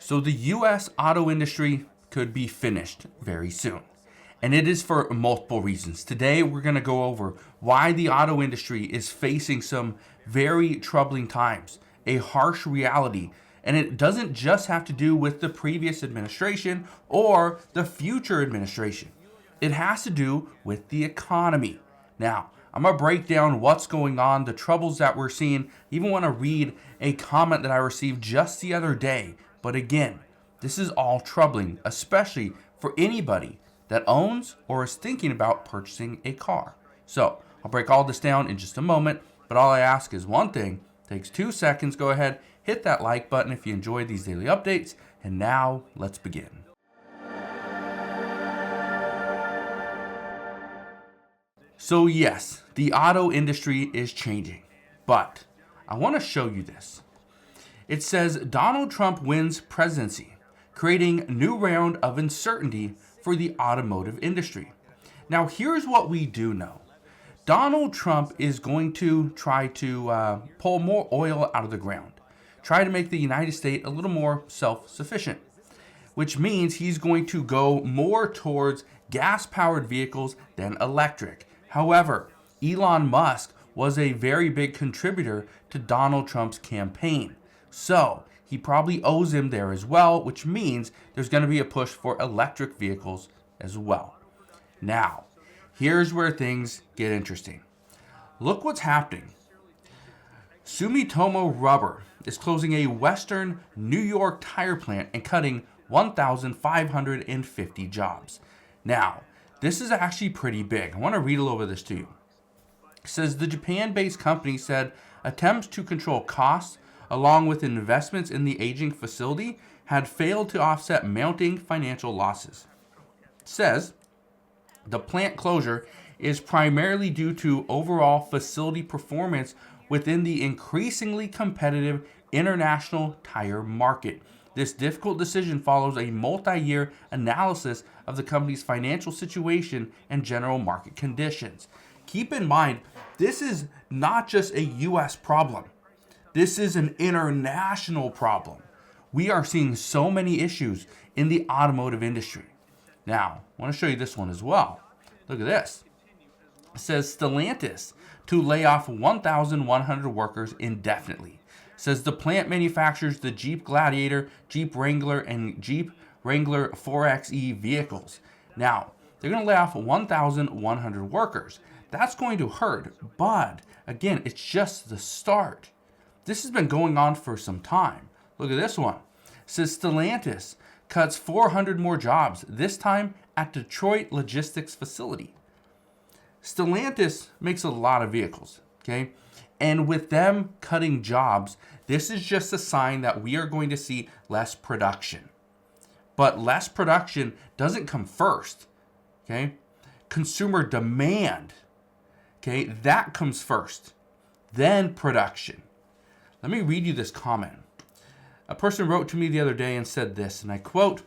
So the US auto industry could be finished very soon. And it is for multiple reasons. Today, we're going to go over why the auto industry is facing some very troubling times, a harsh reality. And it doesn't just have to do with the previous administration or the future administration. It has to do with the economy. Now, I'm going to break down what's going on, the troubles that we're seeing. I even want to read a comment that I received just the other day. But again, this is all troubling, especially for anybody that owns or is thinking about purchasing a car. So I'll break all this down in just a moment, but all I ask is one thing. It takes 2 seconds. Go ahead, hit that like button if you enjoy these daily updates. And now let's begin. So yes, the auto industry is changing, but I want to show you this. It says Donald Trump wins presidency, creating new round of uncertainty for the automotive industry. Now, here's what we do know. Donald Trump is going to try to pull more oil out of the ground, try to make the United States a little more self-sufficient, which means he's going to go more towards gas-powered vehicles than electric. However, Elon Musk was a very big contributor to Donald Trump's campaign. So he probably owes him there as well, which means there's going to be a push for electric vehicles as well. Now, here's where things get interesting. Look what's happening. Sumitomo Rubber is closing a Western New York tire plant and cutting 1,550 jobs. Now, this is actually pretty big. I want to read a little bit of this to you. It says the Japan-based company said attempts to control costs along with investments in the aging facility had failed to offset mounting financial losses. It says the plant closure is primarily due to overall facility performance within the increasingly competitive international tire market. This difficult decision follows a multi-year analysis of the company's financial situation and general market conditions. Keep in mind, this is not just a U.S. problem. This is an international problem. We are seeing so many issues in the automotive industry. Now, I want to show you this one as well. Look at this. It says Stellantis to lay off 1,100 workers indefinitely. It says the plant manufactures the Jeep Gladiator, Jeep Wrangler, and Jeep Wrangler 4xe vehicles. Now, they're going to lay off 1,100 workers. That's going to hurt, but again, it's just the start. This has been going on for some time. Look at this one. It says Stellantis cuts 400 more jobs, this time at Detroit Logistics Facility. Stellantis makes a lot of vehicles, okay? And with them cutting jobs, this is just a sign that we are going to see less production. But less production doesn't come first, okay? Consumer demand, okay, that comes first, then production. Let me read you this comment. A person wrote to me the other day and said this, and I quote,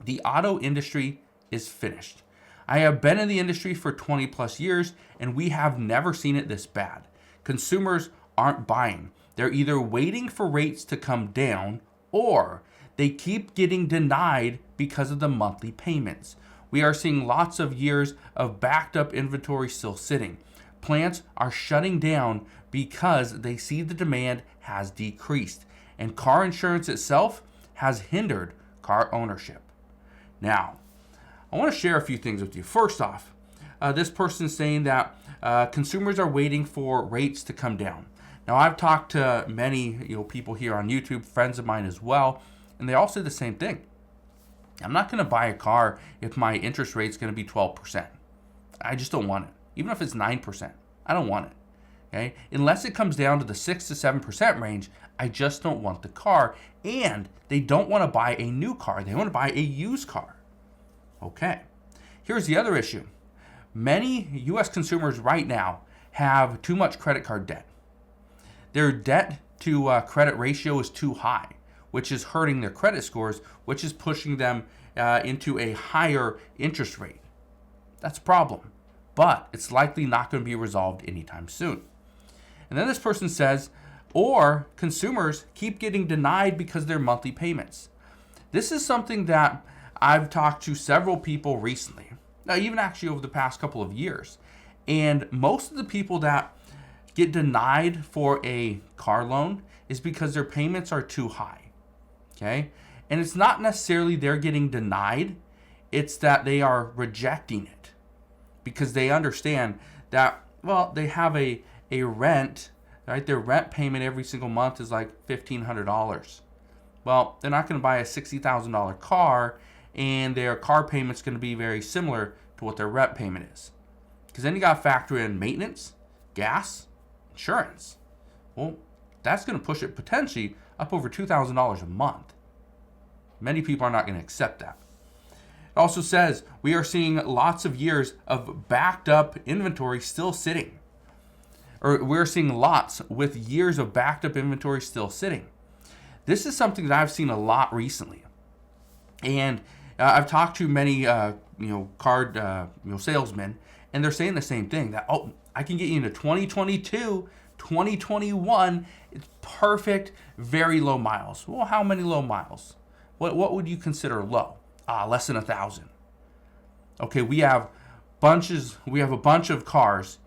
"The auto industry is finished. I have been in the industry for 20 plus years, and we have never seen it this bad. Consumers aren't buying. They're either waiting for rates to come down, or they keep getting denied because of the monthly payments. We are seeing lots of years of backed up inventory still sitting. Plants are shutting down because they see the demand has decreased, and car insurance itself has hindered car ownership." Now, I want to share a few things with you. First off, this person is saying that consumers are waiting for rates to come down. Now, I've talked to many people here on YouTube, friends of mine as well, and they all say the same thing. I'm not going to buy a car if my interest rate is going to be 12%. I just don't want it. Even if it's 9%, I don't want it. Okay? Unless it comes down to the 6 to 7% range, I just don't want the car. And they don't want to buy a new car. They want to buy a used car. Okay. Here's the other issue. Many U.S. consumers right now have too much credit card debt. Their debt to credit ratio is too high, which is hurting their credit scores, which is pushing them into a higher interest rate. That's a problem, but it's likely not going to be resolved anytime soon. And then this person says, or consumers keep getting denied because of their monthly payments. This is something that I've talked to several people recently, even actually over the past couple of years. And most of the people that get denied for a car loan is because their payments are too high. Okay? And it's not necessarily they're getting denied, it's that they are rejecting it because they understand that, well, they have a rent, right? Their rent payment every single month is like $1,500. Well, they're not going to buy a $60,000 car, and their car payment's going to be very similar to what their rent payment is. Because then you got to factor in maintenance, gas, insurance. Well, that's going to push it potentially up over $2,000 a month. Many people are not going to accept that. It also says we are seeing lots of years of backed up inventory still sitting. Or we're seeing lots with years of backed up inventory still sitting. This is something that I've seen a lot recently. And I've talked to many car salesmen, and they're saying the same thing, that, oh, I can get you into 2022, 2021, it's perfect, very low miles. Well, how many low miles? What would you consider low? Less than 1,000. Okay, we have a bunch of cars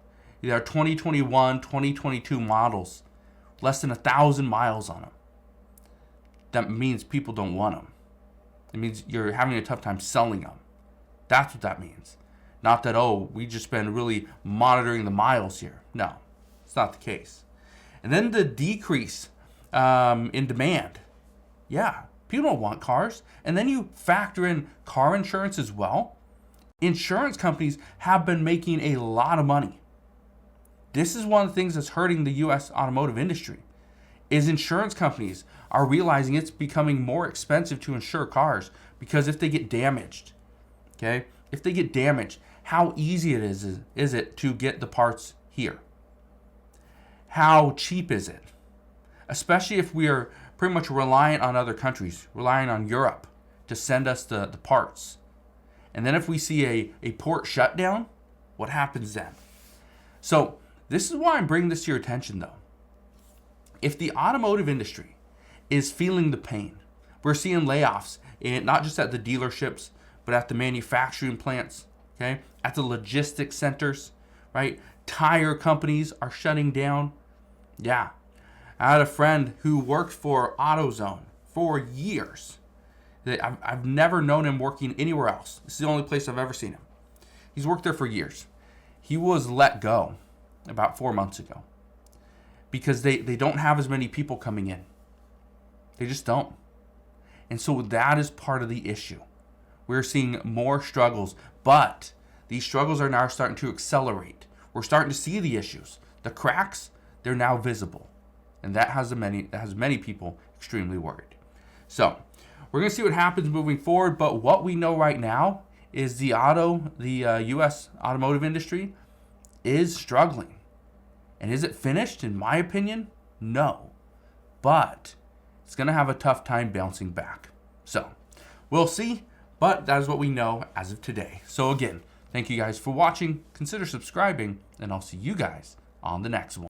that are 2021, 2022 models, less than 1,000 miles on them. That means people don't want them. It means you're having a tough time selling them. That's what that means. Not that, oh, we just been really monitoring the miles here. No, it's not the case. And then the decrease in demand. Yeah, people don't want cars. And then you factor in car insurance as well. Insurance companies have been making a lot of money. This is one of the things that's hurting the U.S. automotive industry, is insurance companies are realizing it's becoming more expensive to insure cars because if they get damaged, okay? If they get damaged, how easy it is it to get the parts here? How cheap is it? Especially if we are pretty much reliant on other countries, relying on Europe to send us the parts. And then if we see a port shutdown, what happens then? So this is why I'm bringing this to your attention, though. If the automotive industry is feeling the pain, we're seeing layoffs, not just at the dealerships, but at the manufacturing plants, okay, at the logistics centers, right? Tire companies are shutting down. Yeah. I had a friend who worked for AutoZone for years. I've never known him working anywhere else. This is the only place I've ever seen him. He's worked there for years. He was let go about 4 months ago because they don't have as many people coming in. They just don't. And so that is part of the issue. We're seeing more struggles, but these struggles are now starting to accelerate. We're starting to see the issues. The cracks, they're now visible. And that has many people extremely worried. So we're going to see what happens moving forward, but what we know right now is the U.S. automotive industry is struggling. And is it finished? In my opinion, no. But it's going to have a tough time bouncing back. So we'll see, but that is what we know as of today. So again, thank you guys for watching. Consider subscribing, and I'll see you guys on the next one.